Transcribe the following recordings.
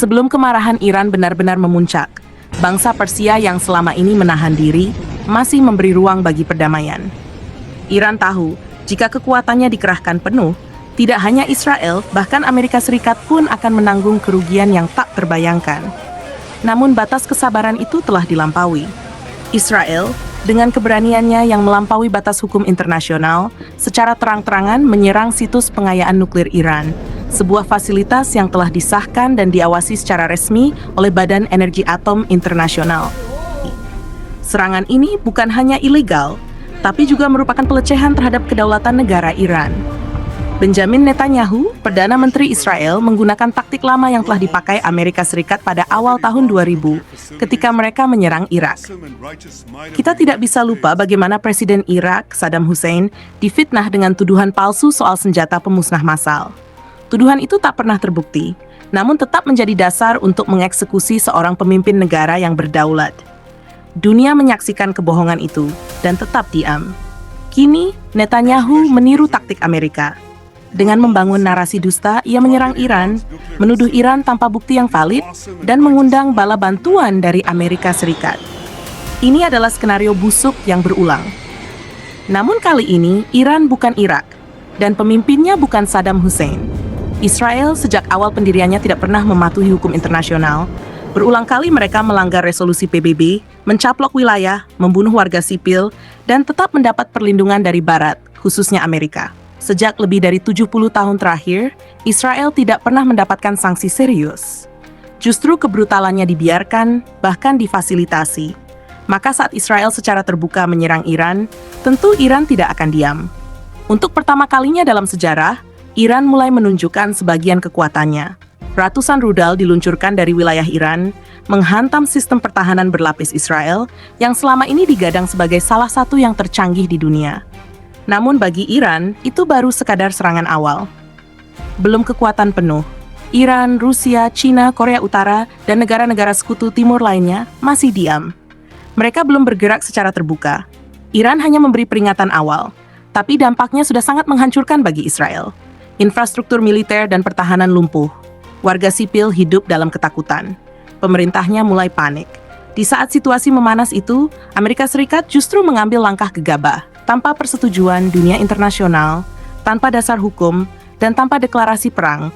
Sebelum kemarahan Iran benar-benar memuncak, bangsa Persia yang selama ini menahan diri masih memberi ruang bagi perdamaian. Iran tahu, jika kekuatannya dikerahkan penuh, tidak hanya Israel, bahkan Amerika Serikat pun akan menanggung kerugian yang tak terbayangkan. Namun batas kesabaran itu telah dilampaui. Israel, dengan keberaniannya yang melampaui batas hukum internasional, secara terang-terangan menyerang situs pengayaan nuklir Iran, sebuah fasilitas yang telah disahkan dan diawasi secara resmi oleh Badan Energi Atom Internasional. Serangan ini bukan hanya ilegal, tapi juga merupakan pelecehan terhadap kedaulatan negara Iran. Benjamin Netanyahu, Perdana Menteri Israel, menggunakan taktik lama yang telah dipakai Amerika Serikat pada awal tahun 2000 ketika mereka menyerang Irak. Kita tidak bisa lupa bagaimana Presiden Irak, Saddam Hussein, difitnah dengan tuduhan palsu soal senjata pemusnah massal. Tuduhan itu tak pernah terbukti, namun tetap menjadi dasar untuk mengeksekusi seorang pemimpin negara yang berdaulat. Dunia menyaksikan kebohongan itu dan tetap diam. Kini, Netanyahu meniru taktik Amerika. Dengan membangun narasi dusta, ia menyerang Iran, menuduh Iran tanpa bukti yang valid, dan mengundang bala bantuan dari Amerika Serikat. Ini adalah skenario busuk yang berulang. Namun kali ini, Iran bukan Irak, dan pemimpinnya bukan Saddam Hussein. Israel sejak awal pendiriannya tidak pernah mematuhi hukum internasional. Berulang kali mereka melanggar resolusi PBB, mencaplok wilayah, membunuh warga sipil, dan tetap mendapat perlindungan dari Barat, khususnya Amerika. Sejak lebih dari 70 tahun terakhir, Israel tidak pernah mendapatkan sanksi serius. Justru kebrutalannya dibiarkan, bahkan difasilitasi. Maka saat Israel secara terbuka menyerang Iran, tentu Iran tidak akan diam. Untuk pertama kalinya dalam sejarah, Iran mulai menunjukkan sebagian kekuatannya. Ratusan rudal diluncurkan dari wilayah Iran, menghantam sistem pertahanan berlapis Israel yang selama ini digadang sebagai salah satu yang tercanggih di dunia. Namun bagi Iran, itu baru sekadar serangan awal. Belum kekuatan penuh. Iran, Rusia, China, Korea Utara, dan negara-negara sekutu timur lainnya masih diam. Mereka belum bergerak secara terbuka. Iran hanya memberi peringatan awal, tapi dampaknya sudah sangat menghancurkan bagi Israel. Infrastruktur militer dan pertahanan lumpuh. Warga sipil hidup dalam ketakutan. Pemerintahnya mulai panik. Di saat situasi memanas itu, Amerika Serikat justru mengambil langkah gegabah, tanpa persetujuan dunia internasional, tanpa dasar hukum, dan tanpa deklarasi perang.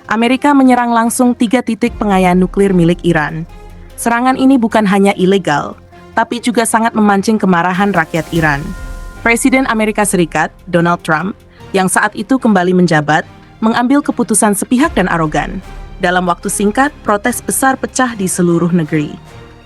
Amerika menyerang langsung 3 titik pengayaan nuklir milik Iran. Serangan ini bukan hanya ilegal, tapi juga sangat memancing kemarahan rakyat Iran. Presiden Amerika Serikat, Donald Trump, yang saat itu kembali menjabat, mengambil keputusan sepihak dan arogan. Dalam waktu singkat, protes besar pecah di seluruh negeri.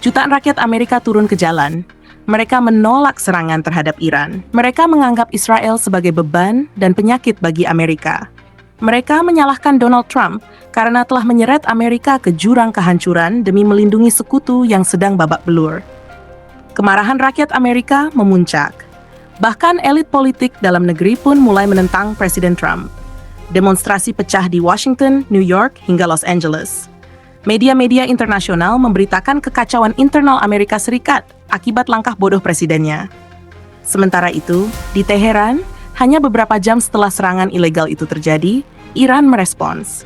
Jutaan rakyat Amerika turun ke jalan. Mereka menolak serangan terhadap Iran. Mereka menganggap Israel sebagai beban dan penyakit bagi Amerika. Mereka menyalahkan Donald Trump karena telah menyeret Amerika ke jurang kehancuran demi melindungi sekutu yang sedang babak belur. Kemarahan rakyat Amerika memuncak. Bahkan elit politik dalam negeri pun mulai menentang Presiden Trump. Demonstrasi pecah di Washington, New York, hingga Los Angeles. Media-media internasional memberitakan kekacauan internal Amerika Serikat akibat langkah bodoh presidennya. Sementara itu, di Teheran, hanya beberapa jam setelah serangan ilegal itu terjadi, Iran merespons.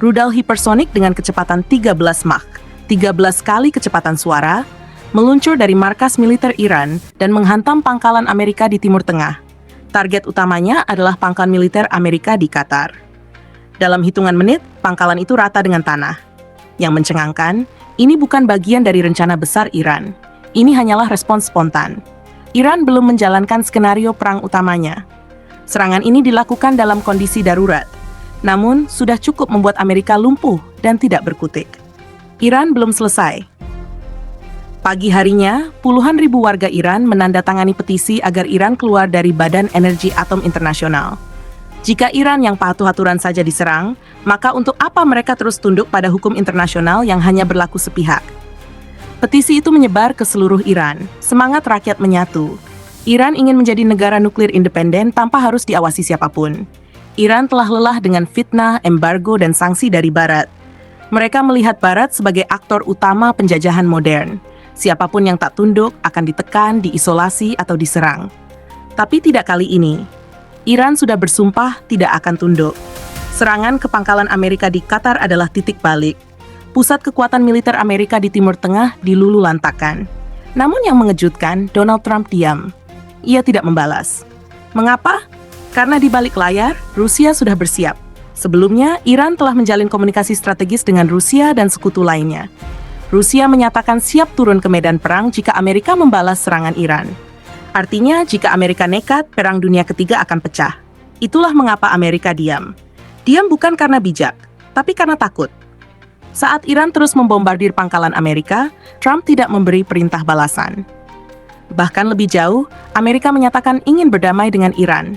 Rudal hipersonik dengan kecepatan 13 Mach, 13 kali kecepatan suara, meluncur dari markas militer Iran dan menghantam pangkalan Amerika di Timur Tengah. Target utamanya adalah pangkalan militer Amerika di Qatar. Dalam hitungan menit, pangkalan itu rata dengan tanah. Yang mencengangkan, ini bukan bagian dari rencana besar Iran. Ini hanyalah respons spontan. Iran belum menjalankan skenario perang utamanya. Serangan ini dilakukan dalam kondisi darurat, namun sudah cukup membuat Amerika lumpuh dan tidak berkutik. Iran belum selesai. Pagi harinya, puluhan ribu warga Iran menandatangani petisi agar Iran keluar dari Badan Energi Atom Internasional. Jika Iran yang patuh aturan saja diserang, maka untuk apa mereka terus tunduk pada hukum internasional yang hanya berlaku sepihak? Petisi itu menyebar ke seluruh Iran. Semangat rakyat menyatu. Iran ingin menjadi negara nuklir independen tanpa harus diawasi siapapun. Iran telah lelah dengan fitnah, embargo, dan sanksi dari Barat. Mereka melihat Barat sebagai aktor utama penjajahan modern. Siapapun yang tak tunduk akan ditekan, diisolasi, atau diserang. Tapi tidak kali ini. Iran sudah bersumpah tidak akan tunduk. Serangan ke pangkalan Amerika di Qatar adalah titik balik. Pusat kekuatan militer Amerika di Timur Tengah dilululantakkan. Namun yang mengejutkan, Donald Trump diam. Ia tidak membalas. Mengapa? Karena di balik layar, Rusia sudah bersiap. Sebelumnya, Iran telah menjalin komunikasi strategis dengan Rusia dan sekutu lainnya. Rusia menyatakan siap turun ke medan perang jika Amerika membalas serangan Iran. Artinya, jika Amerika nekat, Perang Dunia Ketiga akan pecah. Itulah mengapa Amerika diam. Diam bukan karena bijak, tapi karena takut. Saat Iran terus membombardir pangkalan Amerika, Trump tidak memberi perintah balasan. Bahkan lebih jauh, Amerika menyatakan ingin berdamai dengan Iran.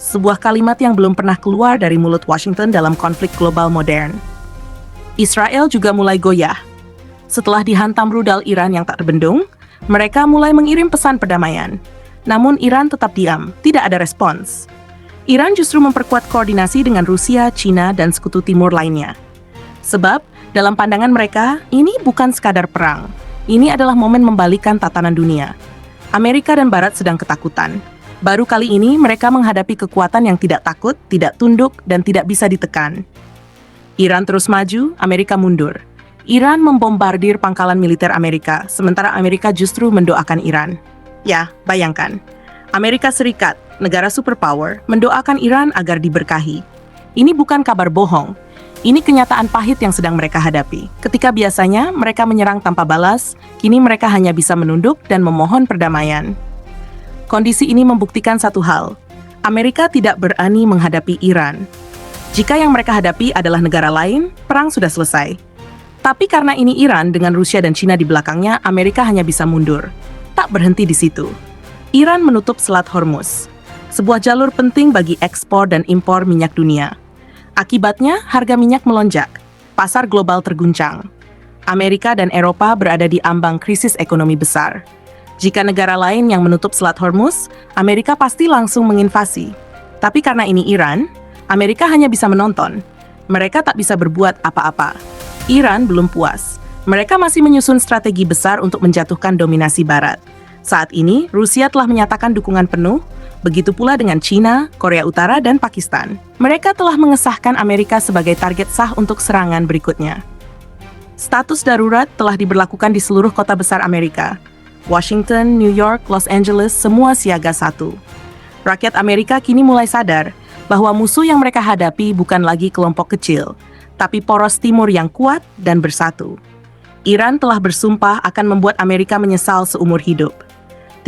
Sebuah kalimat yang belum pernah keluar dari mulut Washington dalam konflik global modern. Israel juga mulai goyah. Setelah dihantam rudal Iran yang tak terbendung, mereka mulai mengirim pesan perdamaian. Namun Iran tetap diam, tidak ada respons. Iran justru memperkuat koordinasi dengan Rusia, China, dan sekutu timur lainnya. Sebab, dalam pandangan mereka, ini bukan sekadar perang. Ini adalah momen membalikkan tatanan dunia. Amerika dan Barat sedang ketakutan. Baru kali ini mereka menghadapi kekuatan yang tidak takut, tidak tunduk, dan tidak bisa ditekan. Iran terus maju, Amerika mundur. Iran membombardir pangkalan militer Amerika, sementara Amerika justru mendoakan Iran. Ya, bayangkan. Amerika Serikat, negara superpower, mendoakan Iran agar diberkahi. Ini bukan kabar bohong. Ini kenyataan pahit yang sedang mereka hadapi. Ketika biasanya mereka menyerang tanpa balas, kini mereka hanya bisa menunduk dan memohon perdamaian. Kondisi ini membuktikan satu hal. Amerika tidak berani menghadapi Iran. Jika yang mereka hadapi adalah negara lain, perang sudah selesai. Tapi karena ini Iran dengan Rusia dan China di belakangnya, Amerika hanya bisa mundur. Tak berhenti di situ. Iran menutup Selat Hormuz, sebuah jalur penting bagi ekspor dan impor minyak dunia. Akibatnya, harga minyak melonjak, pasar global terguncang. Amerika dan Eropa berada di ambang krisis ekonomi besar. Jika negara lain yang menutup Selat Hormuz, Amerika pasti langsung menginvasi. Tapi karena ini Iran, Amerika hanya bisa menonton. Mereka tak bisa berbuat apa-apa. Iran belum puas. Mereka masih menyusun strategi besar untuk menjatuhkan dominasi Barat. Saat ini, Rusia telah menyatakan dukungan penuh, begitu pula dengan China, Korea Utara, dan Pakistan. Mereka telah mengesahkan Amerika sebagai target sah untuk serangan berikutnya. Status darurat telah diberlakukan di seluruh kota besar Amerika. Washington, New York, Los Angeles, semua siaga 1. Rakyat Amerika kini mulai sadar bahwa musuh yang mereka hadapi bukan lagi kelompok kecil, tapi poros timur yang kuat dan bersatu. Iran telah bersumpah akan membuat Amerika menyesal seumur hidup.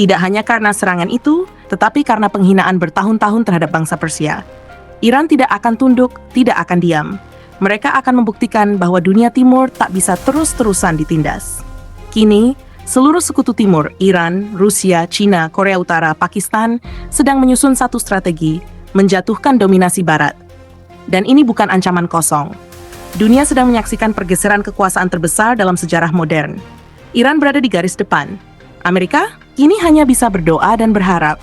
Tidak hanya karena serangan itu, tetapi karena penghinaan bertahun-tahun terhadap bangsa Persia. Iran tidak akan tunduk, tidak akan diam. Mereka akan membuktikan bahwa dunia timur tak bisa terus-terusan ditindas. Kini, seluruh sekutu timur, Iran, Rusia, China, Korea Utara, Pakistan, sedang menyusun satu strategi, menjatuhkan dominasi Barat. Dan ini bukan ancaman kosong. Dunia sedang menyaksikan pergeseran kekuasaan terbesar dalam sejarah modern. Iran berada di garis depan. Amerika kini hanya bisa berdoa dan berharap.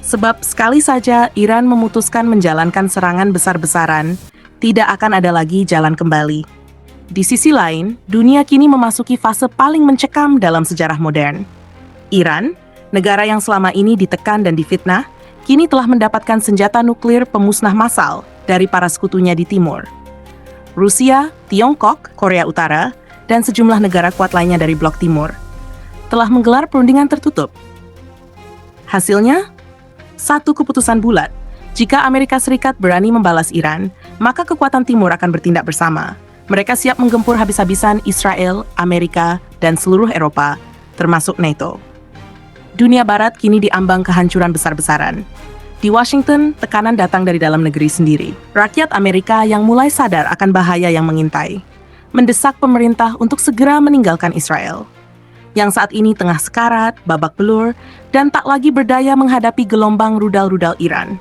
Sebab sekali saja Iran memutuskan menjalankan serangan besar-besaran, tidak akan ada lagi jalan kembali. Di sisi lain, dunia kini memasuki fase paling mencekam dalam sejarah modern. Iran, negara yang selama ini ditekan dan difitnah, kini telah mendapatkan senjata nuklir pemusnah massal dari para sekutunya di timur. Rusia, Tiongkok, Korea Utara, dan sejumlah negara kuat lainnya dari blok timur telah menggelar perundingan tertutup. Hasilnya, satu keputusan bulat. Jika Amerika Serikat berani membalas Iran, maka kekuatan timur akan bertindak bersama. Mereka siap menggempur habis-habisan Israel, Amerika, dan seluruh Eropa, termasuk NATO. Dunia Barat kini diambang kehancuran besar-besaran. Di Washington, tekanan datang dari dalam negeri sendiri. Rakyat Amerika yang mulai sadar akan bahaya yang mengintai, mendesak pemerintah untuk segera meninggalkan Israel, yang saat ini tengah sekarat, babak belur, dan tak lagi berdaya menghadapi gelombang rudal-rudal Iran.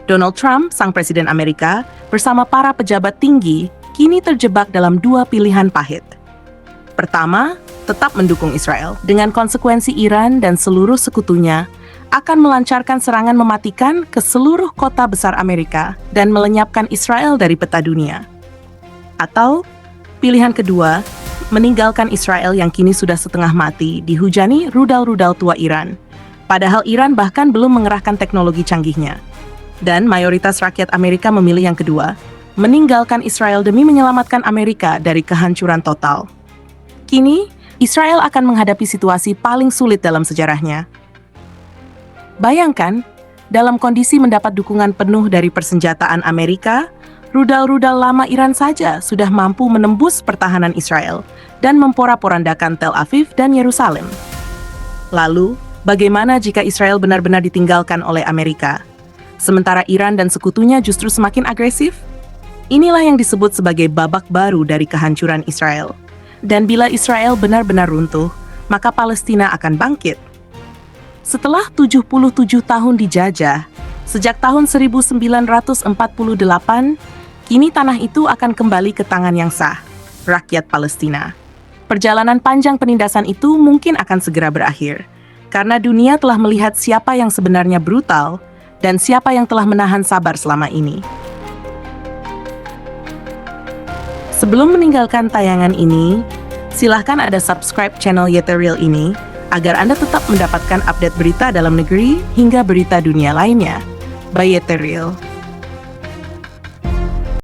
Donald Trump, sang presiden Amerika, bersama para pejabat tinggi, kini terjebak dalam dua pilihan pahit. Pertama, tetap mendukung Israel, dengan konsekuensi Iran dan seluruh sekutunya akan melancarkan serangan mematikan ke seluruh kota besar Amerika dan melenyapkan Israel dari peta dunia. Atau, pilihan kedua, meninggalkan Israel yang kini sudah setengah mati dihujani rudal-rudal tua Iran. Padahal Iran bahkan belum mengerahkan teknologi canggihnya. Dan mayoritas rakyat Amerika memilih yang kedua, meninggalkan Israel demi menyelamatkan Amerika dari kehancuran total. Kini, Israel akan menghadapi situasi paling sulit dalam sejarahnya. Bayangkan, dalam kondisi mendapat dukungan penuh dari persenjataan Amerika, rudal-rudal lama Iran saja sudah mampu menembus pertahanan Israel dan memporak-porandakan Tel Aviv dan Yerusalem. Lalu, bagaimana jika Israel benar-benar ditinggalkan oleh Amerika? Sementara Iran dan sekutunya justru semakin agresif? Inilah yang disebut sebagai babak baru dari kehancuran Israel. Dan bila Israel benar-benar runtuh, maka Palestina akan bangkit. Setelah 77 tahun dijajah, sejak tahun 1948, kini tanah itu akan kembali ke tangan yang sah, rakyat Palestina. Perjalanan panjang penindasan itu mungkin akan segera berakhir, karena dunia telah melihat siapa yang sebenarnya brutal dan siapa yang telah menahan sabar selama ini. Sebelum meninggalkan tayangan ini, silahkan Anda subscribe channel Yeterial ini agar Anda tetap mendapatkan update berita dalam negeri hingga berita dunia lainnya. By Yeterial.